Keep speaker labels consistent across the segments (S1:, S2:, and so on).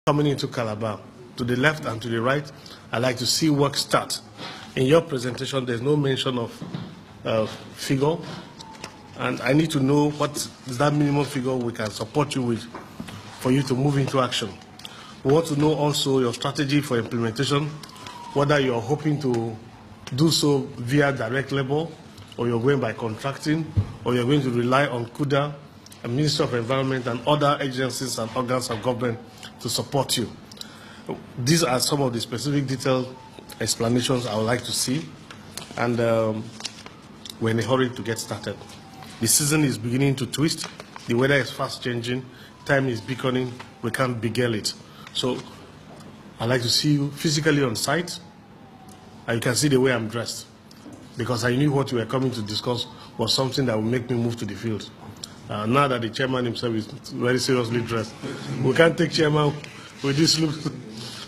S1: coming into Calabar, to the left and to the right, I'd like to see work start. In your presentation, there's no mention of figure, and I need to know what is that minimum figure we can support you with for you to move into action. We want to know also your strategy for implementation, whether you're hoping to do so via direct labor, or you're going by contracting, or you're going to rely on CUDA, the Ministry of Environment, and other agencies and organs of government to support you. These are some of the specific detailed explanations I would like to see, and we're in a hurry to get started. The season is beginning to twist, the weather is fast changing, time is beckoning, we can't beguile it. So I'd like to see you physically on site, and you can see the way I'm dressed, because I knew what we were coming to discuss was something that would make me move to the field. Now that the chairman himself is very seriously dressed, we can't take chairman with this look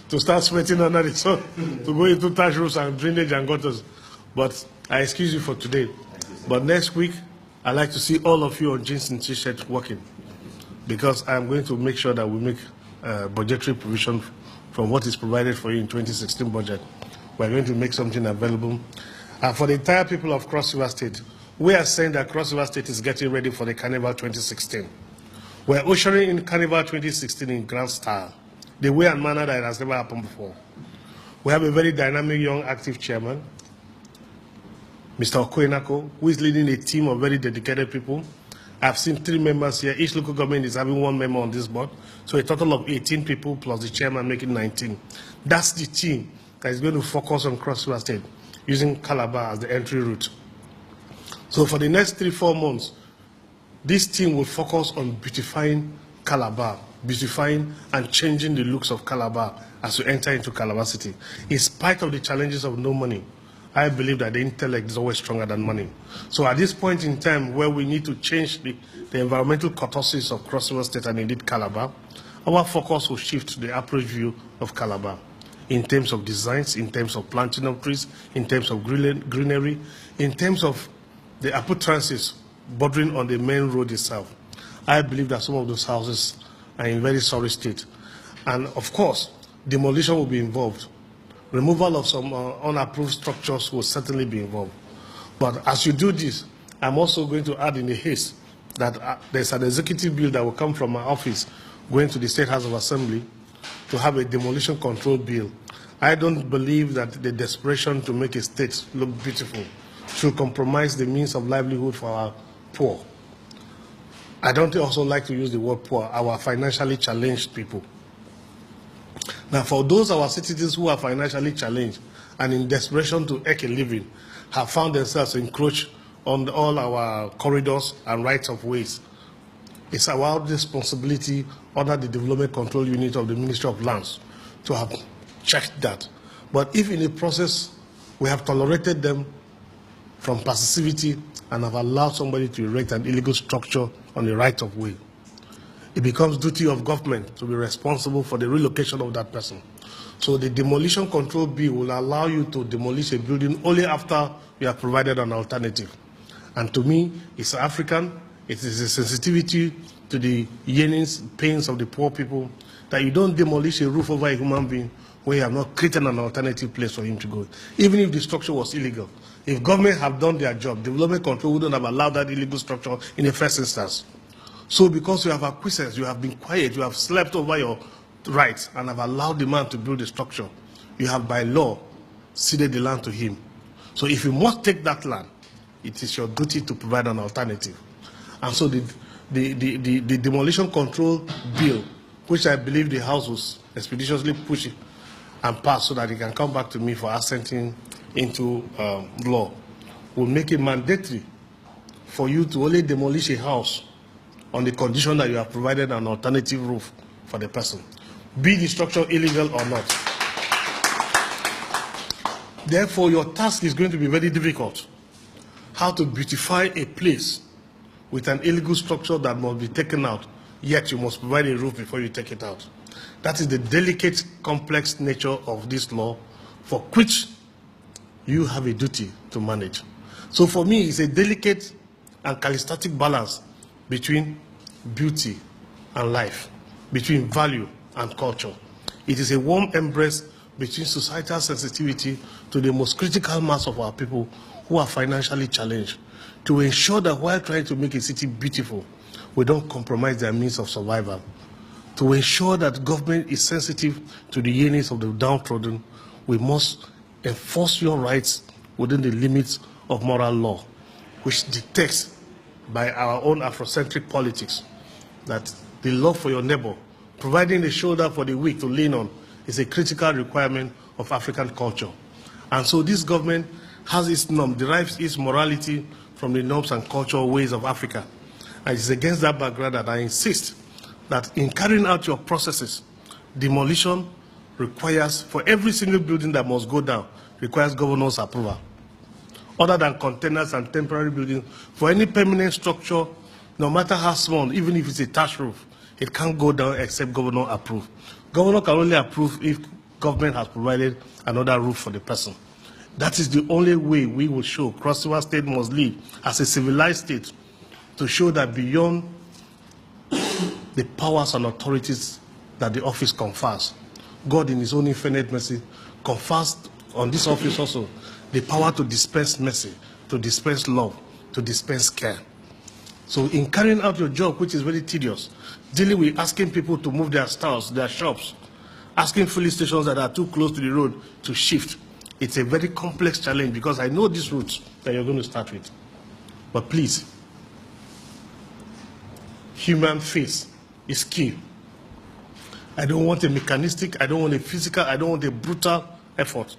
S1: to start sweating under the sun, to go into touch roofs and drainage and gutters. But I excuse you for today. But next week, I'd like to see all of you on jeans and t-shirts working, because I'm going to make sure that we make budgetary provision from what is provided for you in 2016 budget. We're going to make something available. For the entire people of Cross River State, we are saying that Cross River State is getting ready for the Carnival 2016. We're ushering in Carnival 2016 in grand style, the way and manner that it has never happened before. We have a very dynamic, young, active chairman, Mr. Okoenako, who is leading a team of very dedicated people. I've seen 3 members here. Each local government is having 1 member on this board. So a total of 18 people plus the chairman making 19. That's the team that is going to focus on Cross River State, using Calabar as the entry route. So for the next 3-4 months, this team will focus on beautifying Calabar, beautifying and changing the looks of Calabar as we enter into Calabar City. In spite of the challenges of no money, I believe that the intellect is always stronger than money. So at this point in time where we need to change the environmental courtesies of Cross River State and indeed Calabar, our focus will shift to the approach view of Calabar in terms of designs, in terms of planting of trees, in terms of greenery, in terms of the Apu transits bordering on the main road itself. I believe that some of those houses are in very sorry state. And of course, demolition will be involved. Removal of some unapproved structures will certainly be involved. But as you do this, I'm also going to add in a haste that there's an executive bill that will come from my office going to the State House of Assembly to have a demolition control bill. I don't believe that the desperation to make a state look beautiful should compromise the means of livelihood for our poor. I don't also like to use the word poor, our financially challenged people. Now, for those of our citizens who are financially challenged and in desperation to eke a living, have found themselves encroached on all our corridors and rights of ways, it's our responsibility under the Development Control Unit of the Ministry of Lands to have checked that. But if in the process we have tolerated them from passivity and have allowed somebody to erect an illegal structure on the right of way, it becomes duty of government to be responsible for the relocation of that person. So the Demolition Control Bill will allow you to demolish a building only after you have provided an alternative. And to me, it's African. It is a sensitivity to the yearnings, pains of the poor people, that you don't demolish a roof over a human being where you have not created an alternative place for him to go, even if the structure was illegal. If government have done their job, development control wouldn't have allowed that illegal structure in the first instance. So because you have acquiesced, you have been quiet, you have slept over your rights and have allowed the man to build the structure, you have by law ceded the land to him. So if you must take that land, it is your duty to provide an alternative. And so the Demolition Control Bill, which I believe the House was expeditiously pushing and pass so that it can come back to me for assenting into law, will make it mandatory for you to only demolish a house on the condition that you have provided an alternative roof for the person, be the structure illegal or not. Therefore, your task is going to be very difficult. How to beautify a place with an illegal structure that must be taken out, yet you must provide a roof before you take it out. That is the delicate, complex nature of this law, for which you have a duty to manage. So for me, it's a delicate and calisthenic balance between beauty and life, between value and culture. It is a warm embrace between societal sensitivity to the most critical mass of our people who are financially challenged, to ensure that while trying to make a city beautiful, we don't compromise their means of survival, to ensure that government is sensitive to the yearnings of the downtrodden. We must enforce your rights within the limits of moral law, which dictates by our own Afrocentric politics that the love for your neighbor, providing a shoulder for the weak to lean on, is a critical requirement of African culture. And so this government has its norm, derives its morality from the norms and cultural ways of Africa. And it's against that background that I insist that in carrying out your processes, demolition requires, for every single building that must go down, requires governor's approval. Other than containers and temporary buildings, for any permanent structure, no matter how small, even if it's a thatch roof, it can't go down except governor approve. Governor can only approve if government has provided another roof for the person. That is the only way we will show Cross River State must live as a civilized state, to show that beyond the powers and authorities that the office confers, God in his own infinite mercy confers on this office also the power to dispense mercy, to dispense love, to dispense care. So in carrying out your job, which is very tedious, dealing with asking people to move their stores, their shops, asking filling stations that are too close to the road to shift, it's a very complex challenge, because I know these routes that you're going to start with. But please, human face is key. I don't want a mechanistic, I don't want a physical, I don't want a brutal effort.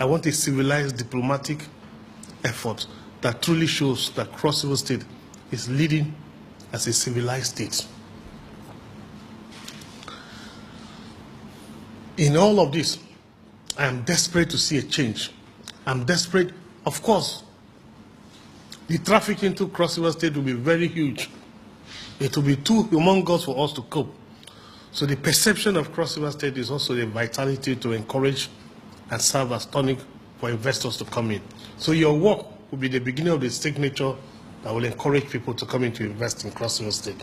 S1: I want a civilized, diplomatic effort that truly shows that Cross River State is leading as a civilized state. In all of this, I am desperate to see a change. I'm desperate, of course. The traffic into Cross River State will be very huge. It will be too humongous for us to cope. So the perception of Cross River State is also a vitality to encourage and serve as tonic for investors to come in. So your work will be the beginning of the signature that will encourage people to come in to invest in Cross River State.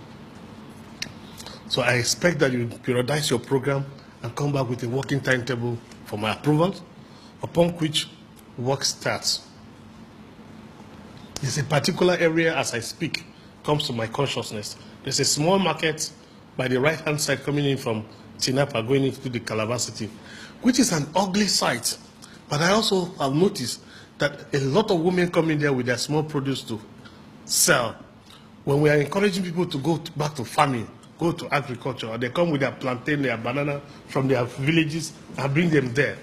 S1: So I expect that you periodize your program and come back with a working timetable for my approval, upon which work starts. There's a particular area as I speak comes to my consciousness. There's a small market by the right-hand side coming in from Tinapa going into the Calabar City, which is an ugly sight. But I also have noticed that a lot of women come in there with their small produce to sell. When we are encouraging people to go back to farming, go to agriculture, or they come with their plantain, their banana from their villages and bring them there.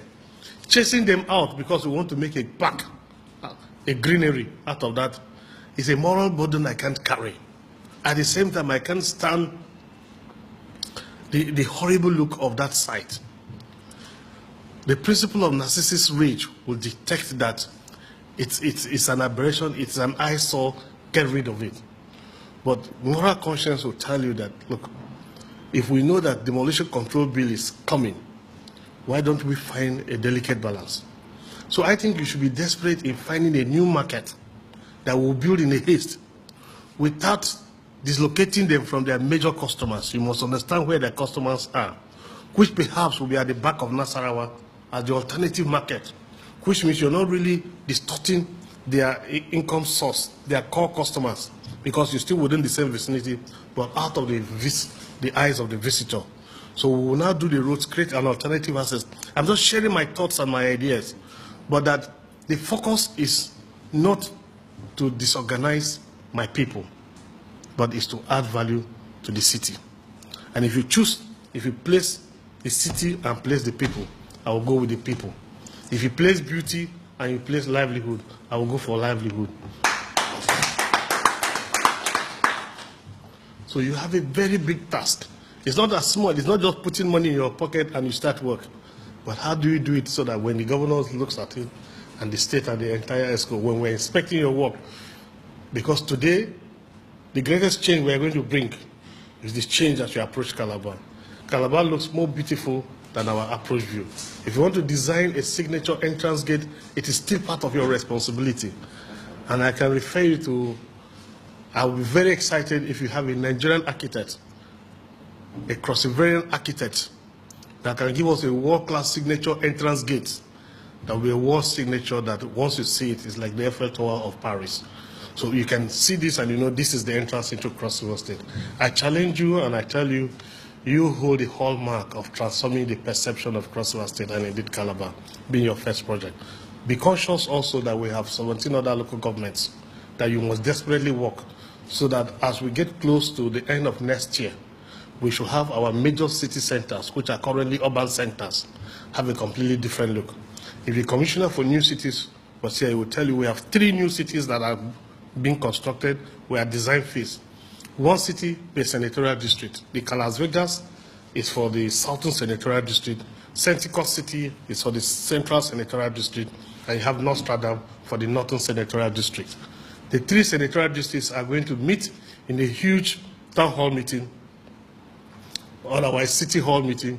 S1: Chasing them out because we want to make a park, a greenery out of that, is a moral burden I can't carry. At the same time, I can't stand the horrible look of that sight. The principle of narcissist rage will detect that it's an aberration, it's an eyesore, get rid of it. But moral conscience will tell you that, look, if we know that Demolition Control Bill is coming, why don't we find a delicate balance? So I think you should be desperate in finding a new market that will build in a haste without dislocating them from their major customers. You must understand where their customers are, which perhaps will be at the back of Nasarawa as the alternative market, which means you're not really distorting their income source, their core customers, because you're still within the same vicinity, but out of the eyes of the visitor. So we will now do the roads, create an alternative access. I'm just sharing my thoughts and my ideas, but that the focus is not to disorganize my people, but is to add value to the city. And if you choose, if you place the city and place the people, I will go with the people. If you place beauty and you place livelihood, I will go for livelihood. So you have a very big task. It's not as small. It's not just putting money in your pocket and you start work. But how do you do it so that when the governor looks at it and the state and the entire ESCO, when we're inspecting your work, because today, the greatest change we are going to bring is this change as you approach Calabar. Calabar looks more beautiful than our approach view. If you want to design a signature entrance gate, it is still part of your responsibility. And I can refer you to, I will be very excited if you have a Nigerian architect, a cross-Riverian architect that can give us a world-class signature entrance gate. That will be a world signature that once you see it, it's like the Eiffel Tower of Paris. So you can see this and you know this is the entrance into Cross River State. I challenge you and I tell you, you hold the hallmark of transforming the perception of Cross River State and indeed Calabar, being your first project. Be conscious also that we have 17 other local governments that you must desperately work so that as we get close to the end of next year, we should have our major city centers, which are currently urban centers, have a completely different look. If the Commissioner for New Cities was here, he will tell you we have 3 new cities that are being constructed. We are design phase. 1 city per senatorial district. The Las Vegas is for the Southern Senatorial District. St. Coast City is for the Central Senatorial District. And you have Nostradam for the Northern Senatorial District. The 3 senatorial districts are going to meet in a huge town hall meeting, otherwise city hall meeting,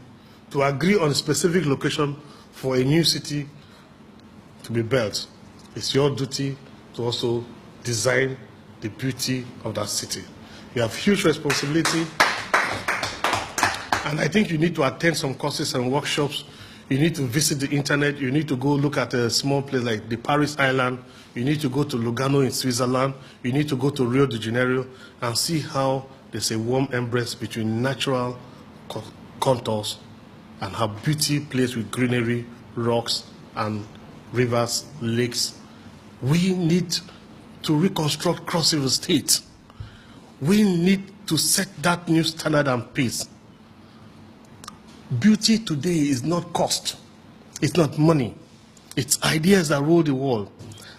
S1: to agree on a specific location for a new city to be built. It's your duty to also design the beauty of that city. You have huge responsibility, and I think you need to attend some courses and workshops. You need to visit the internet. You need to go look at a small place like the Paris Island. You need to go to Lugano in Switzerland. You need to go to Rio de Janeiro and see how there's a warm embrace between natural contours and how beauty plays with greenery, rocks, and rivers, lakes. We need to reconstruct Cross River State. We need to set that new standard and pace. Beauty today is not cost. It's not money. It's ideas that rule the world.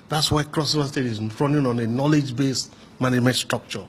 S1: That's why Cross River State is running on a knowledge-based management structure.